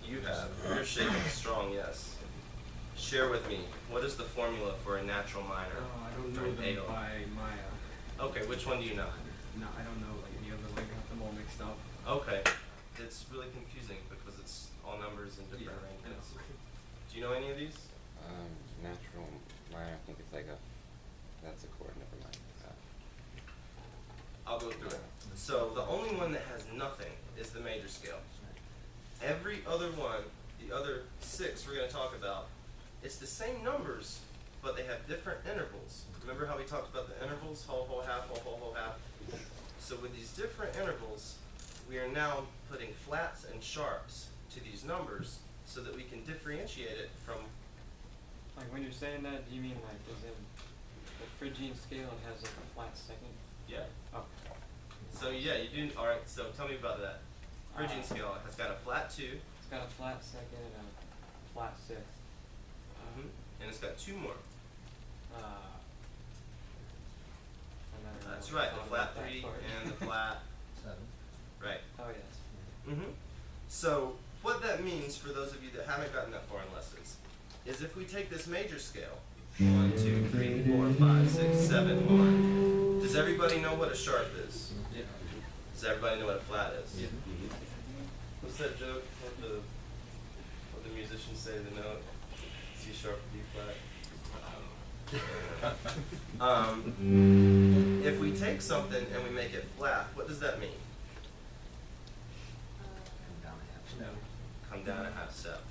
You have. You're shaking strong, yes. Share with me, what is the formula for a natural minor? Oh, I don't or know an them ale? by Maya. Okay, which one do you know? No, I don't know like any of them. I got them all mixed up. Okay, it's really confusing because it's all numbers in different arrangements. Do you know any of these? Natural minor, I think it's like that's a chord, never mind. I'll go through it. So the only one that has nothing is the major scale. Every other one, the other 6 we're going to talk about, it's the same numbers, but they have different intervals. Remember how we talked about the intervals? Whole, whole, half, whole, whole, whole, half. So with these different intervals, we are now putting flats and sharps to these numbers so that we can differentiate it from. Like when you're saying that, do you mean like as in the Phrygian scale and has like a flat second? Yeah. Oh. So yeah, you do. All right. So tell me about that. Phrygian scale has got a flat 2. It's got a flat second and a flat sixth. And it's got 2 more. And That's right. The flat 3 and the flat 7. Right. Oh yes. So what that means for those of you that haven't gotten that far in lessons is if we take this major scale, 1, 2, 3, 4, 5, 6, 7, 1. Does everybody know what a sharp is? Yeah. Does everybody know what a flat is? Yeah. What's that joke? What the musicians say the note? C sharp, D flat. If we take something and we make it flat, what does that mean? Come down a half step.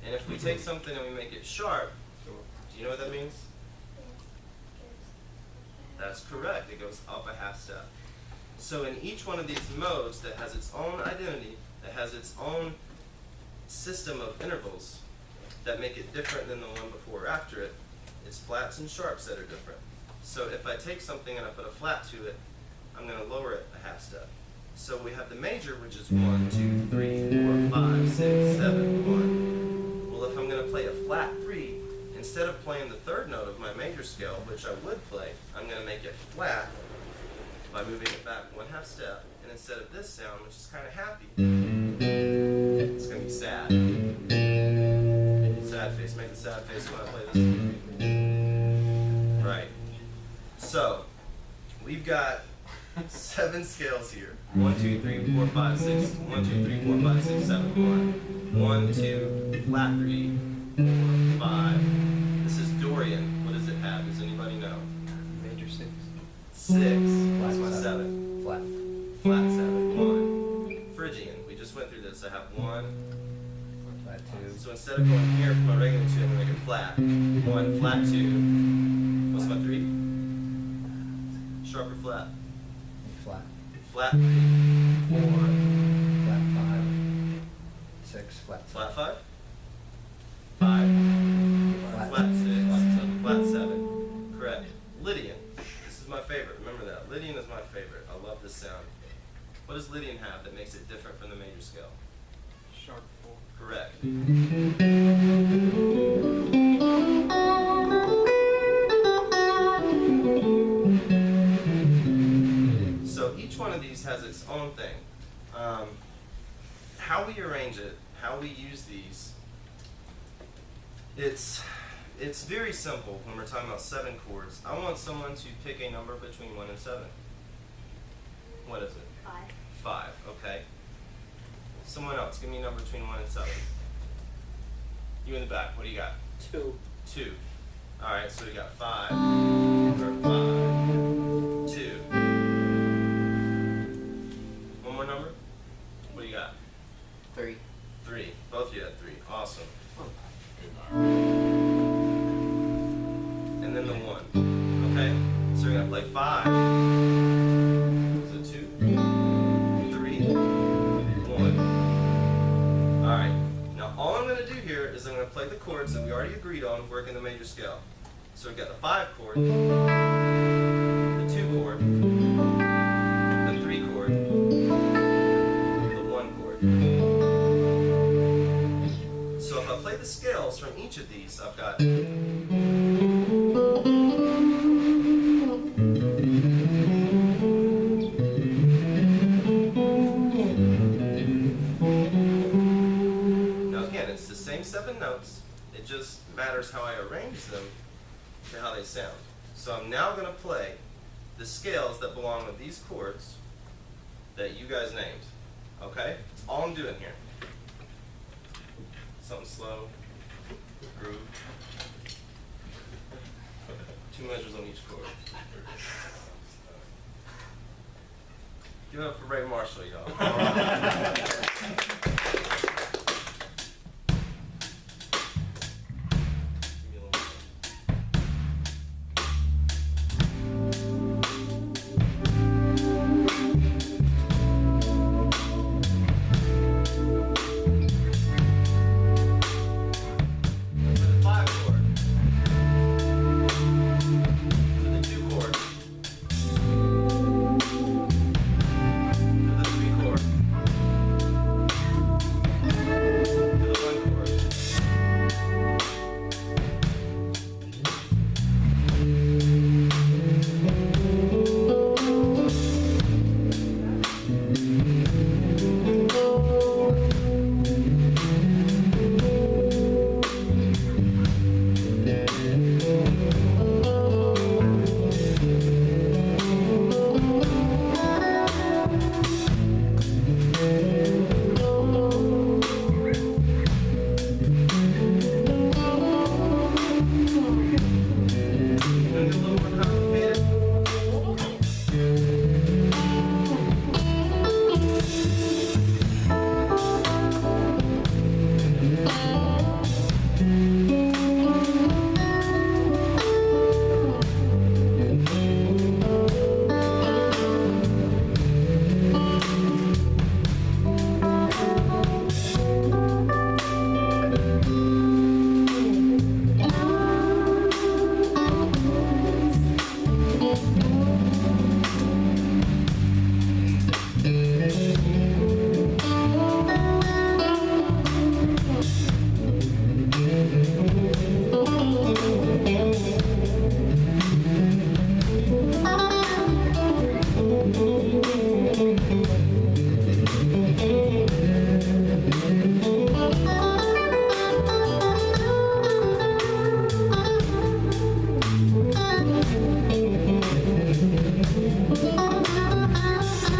And if we take something and we make it sharp, do you know what that means? That's correct. It goes up a half step. So in each one of these modes that has its own identity, that has its own system of intervals that make it different than the one before or after it, it's flats and sharps that are different. So if I take something and I put a flat to it, I'm going to lower it a half step. So we have the major, which is 1, 2, 3, 4, 5, 6, 7, 1. Well, if I'm going to play a flat 3, instead of playing the 3rd note of my major scale, which I would play, I'm going to make it flat by moving it back 1 half step. And instead of this sound, which is kind of happy, it's going to be sad. Sad face. Make the sad face when I play this. Right. So, we've got 7 scales here. 1, 2, 3, 4, 5, 6. 1, 2, 3, 4, 5, 6, 7, 1. 1, 2, flat 3, 4, 5. This is Dorian. What does it have? Does anybody know? Major 6. 6. That's my 7. Flat. Flat 7. 1. Phrygian. We just went through this. I have 1. Flat 2. So instead of going here for my regular 2, I'm going to make it flat. 1, flat 2. What's my 3? Sharp or flat? Flat. Flat 3. 4. Flat 5. 6. Flat 7. Flat 5? 5. Flat 6. Flat 7. Correct. Lydian. This is my favorite. Remember that. Lydian is my favorite. I love this sound. What does Lydian have that makes it different from the major scale? Sharp 4. Correct. So each one of these has its own thing. How we arrange it, how we use these, it's very simple when we're talking about 7 chords. I want someone to pick a number between 1 and 7. What is it? 5. 5, okay. Someone else, give me a number between 1 and 7. You in the back, what do you got? 2. 2. Alright, so we got 5, or 5, 2. One more number? What do you got? 3. 3. Both of you had 3. Awesome. And then the 1. Okay? So we're going to play 5. So 2, 3, 1. Alright. Now all I'm going to do here is I'm going to play the chords that we already agreed on working the major scale. So we've got the 5 chord, the 2 chord, the 3 chord, the 1 chord. So if I play the scales from each of these, I've got now 7 notes. It just matters how I arrange them to how they sound. So I'm now going to play the scales that belong with these chords that you guys named. Okay? That's all I'm doing here. Something slow, groove. 2 measures on each chord. Give it up for Ray Marshall, y'all. Give me a little more. For the 5 chord. To the 2 chord. To the 3 chord. To the 1 chord. Gonna get a little more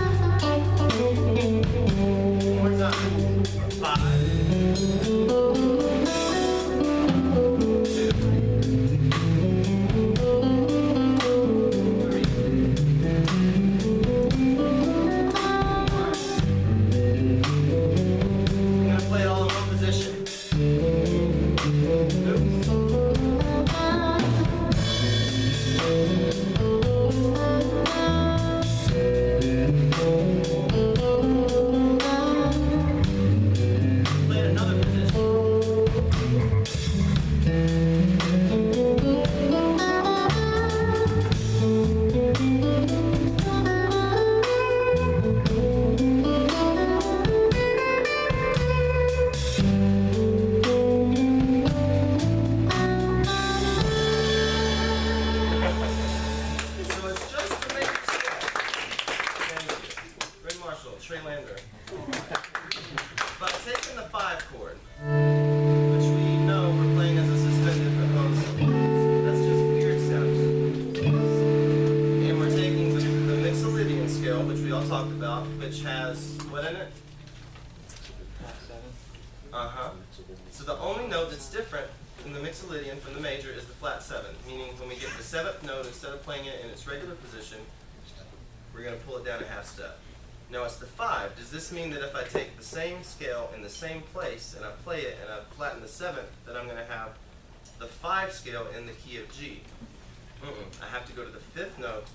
complicated. One more time. 5, 2, 3, 1. I'm gonna play it all in one position. Oops. Play it another position. So it's just the major scale. Thank you. Ray Marshall, Trey Lander. By taking the 5 chord, which we know we're playing as a suspended proposal, that's just weird sounds. And we're taking the Mixolydian scale, which we all talked about, which has what in it? Flat 7. Uh-huh. So the only note that's different from the Mixolydian, from the major, is the flat 7, meaning when we get the 7th note, instead of playing it in its regular position, we're going to pull it down a half step. Now it's the 5. Does this mean that if I take the same scale in the same place and I play it and I flatten the 7th, that I'm going to have the 5 scale in the key of G? I have to go to the 5th note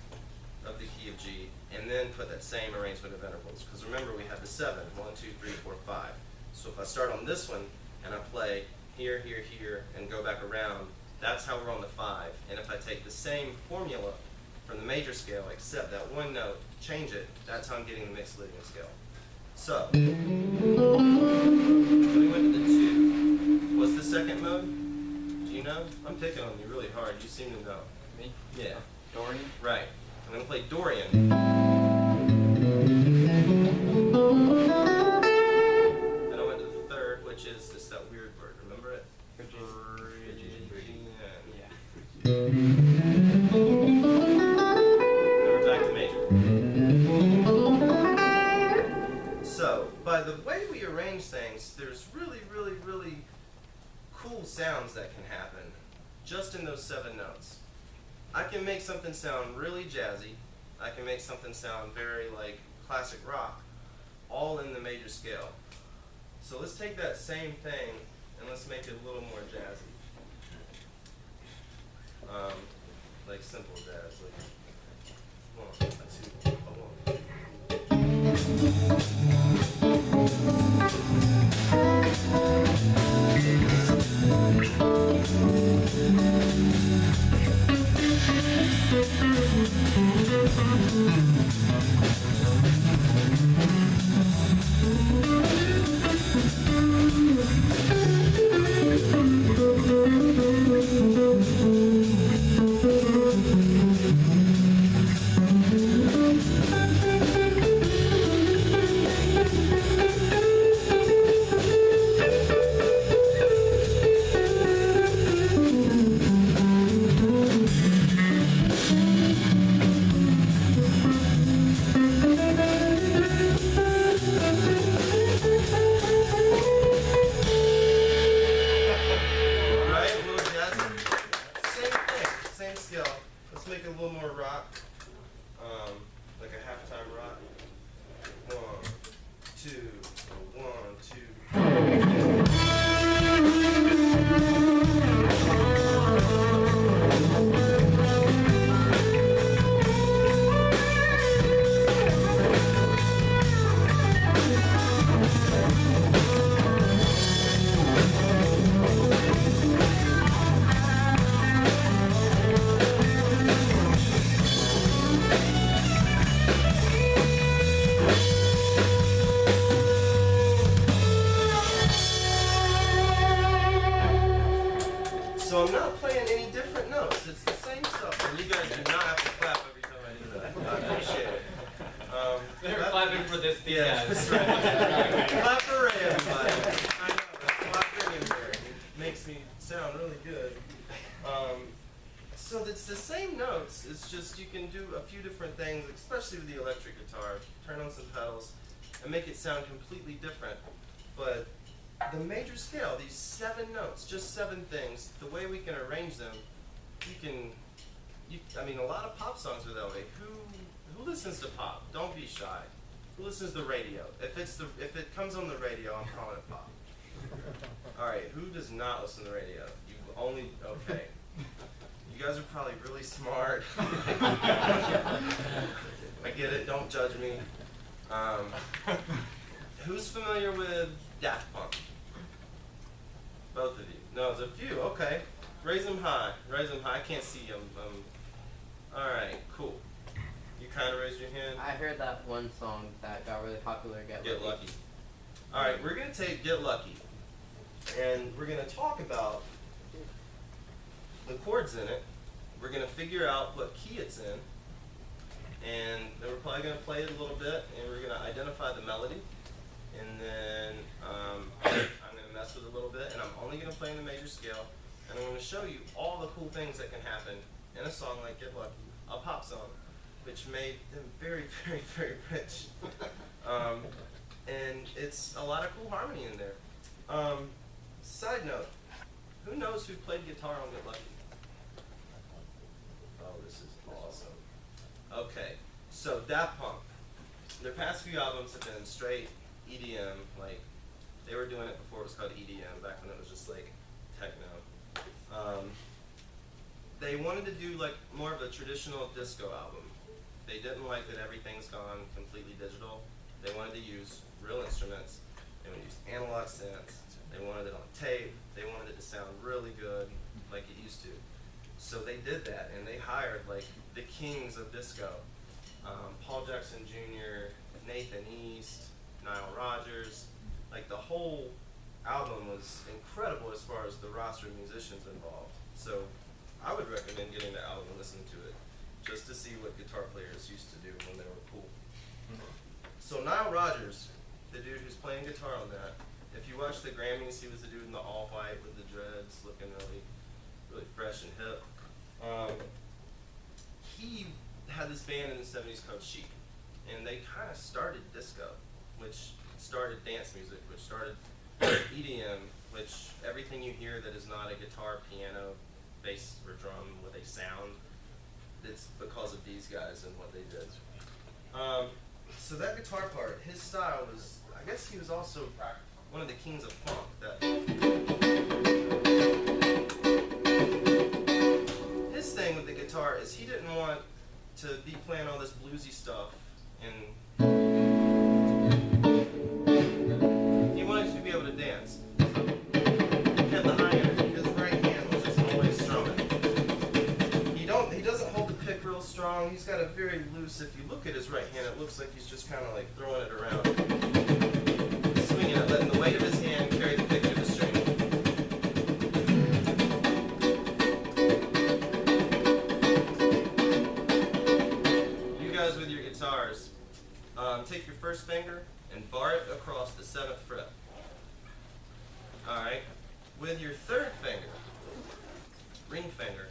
of the key of G and then put that same arrangement of intervals. Because remember, we have the 7, 1, 2, 3, 4, 5. So if I start on this one and I play here, here, here, and go back around, that's how we're on the 5. And if I take the same formula from the major scale, except that one note, change it, that's how I'm getting the Mixolydian scale. So, when we went to the 2, what's the second mode? Do you know? I'm picking on you really hard. You seem to know. Me? Yeah. Dorian? Right. I'm going to play Dorian. Then I went to the 3rd, which is that weird word. Remember it? by the way we arrange things, there's really, really, really cool sounds that can happen just in those 7 notes. I can make something sound really jazzy. I can make something sound very like classic rock, all in the major scale. So let's take that same thing and let's make it a little more jazzy. Like simple jazz, like 1, 2, 1. So I'm not playing any different notes. It's the same stuff. And you guys do not have to clap every time I do that. I appreciate it. They were clapping for this piece. Yeah, that's right. Clap for Ray, everybody. I know, that's clapping in there. It makes me sound really good. So it's the same notes. It's just you can do a few different things, especially with the electric guitar. Turn on some pedals and make it sound completely different. But the major scale, these 7 notes, just 7 things, the way we can arrange them, I mean, a lot of pop songs are that way. Who listens to pop? Don't be shy. Who listens to radio? If it comes on the radio, I'm calling it pop. All right, who does not listen to radio? Okay. You guys are probably really smart. I get it, don't judge me. Who's familiar with Daft Punk? Both of you. No, there's a few. Okay. Raise them high. Raise them high. I can't see them. All right. Cool. You kind of raised your hand. I heard that one song that got really popular, Get Lucky. All right. We're gonna take Get Lucky, and we're gonna talk about the chords in it. We're gonna figure out what key it's in, and then we're probably gonna play it a little bit, and we're gonna identify the melody. And then I'm going to mess with it a little bit, and I'm only going to play in the major scale, and I'm going to show you all the cool things that can happen in a song like Get Lucky, a pop song, which made them very, very, very rich. And it's a lot of cool harmony in there. Side note, who knows who played guitar on Get Lucky? Oh, this is awesome. Okay, so Daft Punk. Their past few albums have been straight EDM, like they were doing it before it was called EDM, back when it was just like techno. They wanted to do like more of a traditional disco album. They didn't like that everything's gone completely digital. They wanted to use real instruments. They would use analog synths. They wanted it on tape. They wanted it to sound really good, like it used to. So they did that, and they hired like the kings of disco. Paul Jackson Jr., Nathan East, Nile Rodgers. Like the whole album was incredible as far as the roster of musicians involved. So I would recommend getting the album and listening to it just to see what guitar players used to do when they were cool. So Nile Rodgers, the dude who's playing guitar on that, if you watch the Grammys, he was the dude in the all white with the dreads, looking really, really fresh and hip. He had this band in the 70s called Chic, and they kind of started disco, which is started dance music, which started EDM, which everything you hear that is not a guitar, piano, bass, or drum with a sound, it's because of these guys and what they did. So that guitar part, his style was, I guess he was also one of the kings of funk. His thing with the guitar is he didn't want to be playing all this bluesy stuff, and he wanted to be able to dance. He had the high energy. His right hand was just always strumming. He doesn't hold the pick real strong. He's got a very loose, if you look at his right hand, it looks like he's just kind of like throwing it around. Swinging it, letting the weight of his hand carry the pick to the string. You guys with your guitars, take your first finger and bar it across the 7th fret. Alright? With your 3rd finger, ring finger,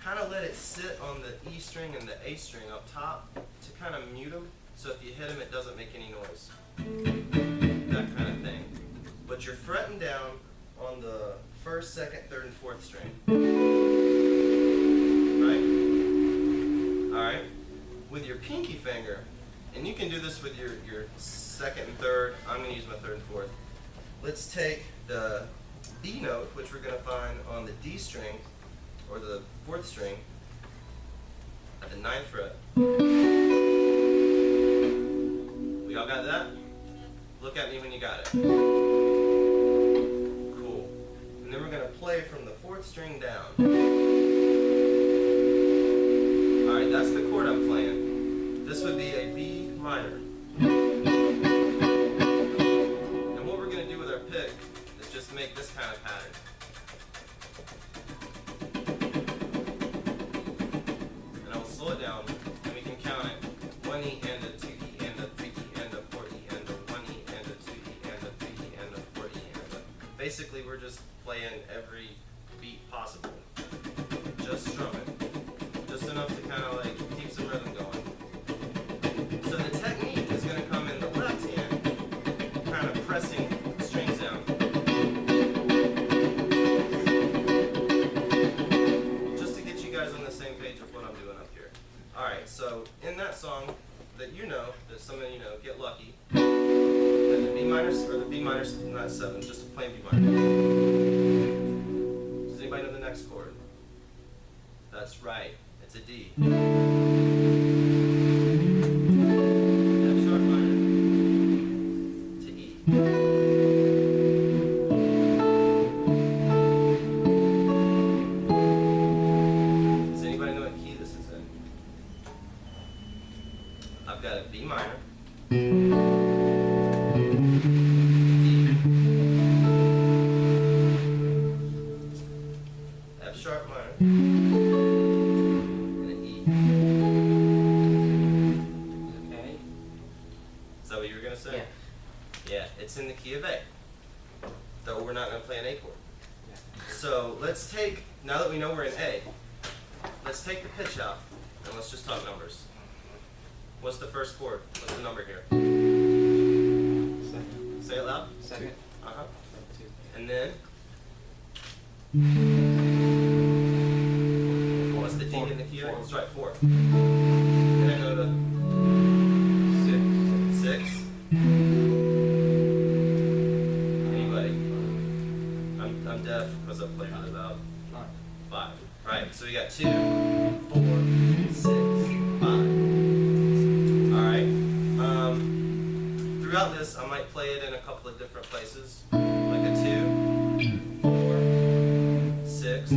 kind of let it sit on the E string and the A string up top to kind of mute them, so if you hit them it doesn't make any noise. That kind of thing. But you're fretting down on the 1st, 2nd, 3rd, and 4th string. Right? Alright? With your pinky finger, and you can do this with your 2nd and 3rd, I'm going to use my 3rd and 4th. Let's take the B note, which we're going to find on the D string, or the 4th string, at the 9th fret. We all got that? Look at me when you got it. Cool. And then we're going to play from the 4th string down. Alright, that's the chord I'm playing. This would be a B minor. And what we're going to do with our pick is just make this kind of pattern. And I will slow it down, and we can count it. 1E and a 2E and a 3E and a 4E and a 1E and a 2E and a 3E and a 4E and a... Basically, we're just playing every beat possible. Just strumming. Just enough to kind of like keep some rhythm going. So the technique is going to come in the left hand, kind of pressing strings down. Just to get you guys on the same page of what I'm doing up here. Alright, so in that song that you know, that some of you know, Get Lucky, the B minor, or the B minor, not 7, just a plain B minor. Does anybody know the next chord? That's right, it's a D. F sharp minor to E. Does anybody know what key this is in? I've got a B minor, D, F sharp minor, and an E. Okay. Is that what you were going to say? Yeah. Yeah, it's in the key of A. Though we're not going to play an A chord. Yeah. So let's take, now that we know we're in A, let's take the pitch out and let's just talk numbers. What's the first chord? What's the number here? 2nd. Say it loud. 2nd. Uh-huh. 2. And then? What's the D in the key of A? That's right, 4. Then I go to 6. Anybody? I'm deaf because I've played with about 5. Right, so we got 2, 4, 6, 5. Alright. Throughout this, I might play it in a couple of different places. Like a 2, 4, 6,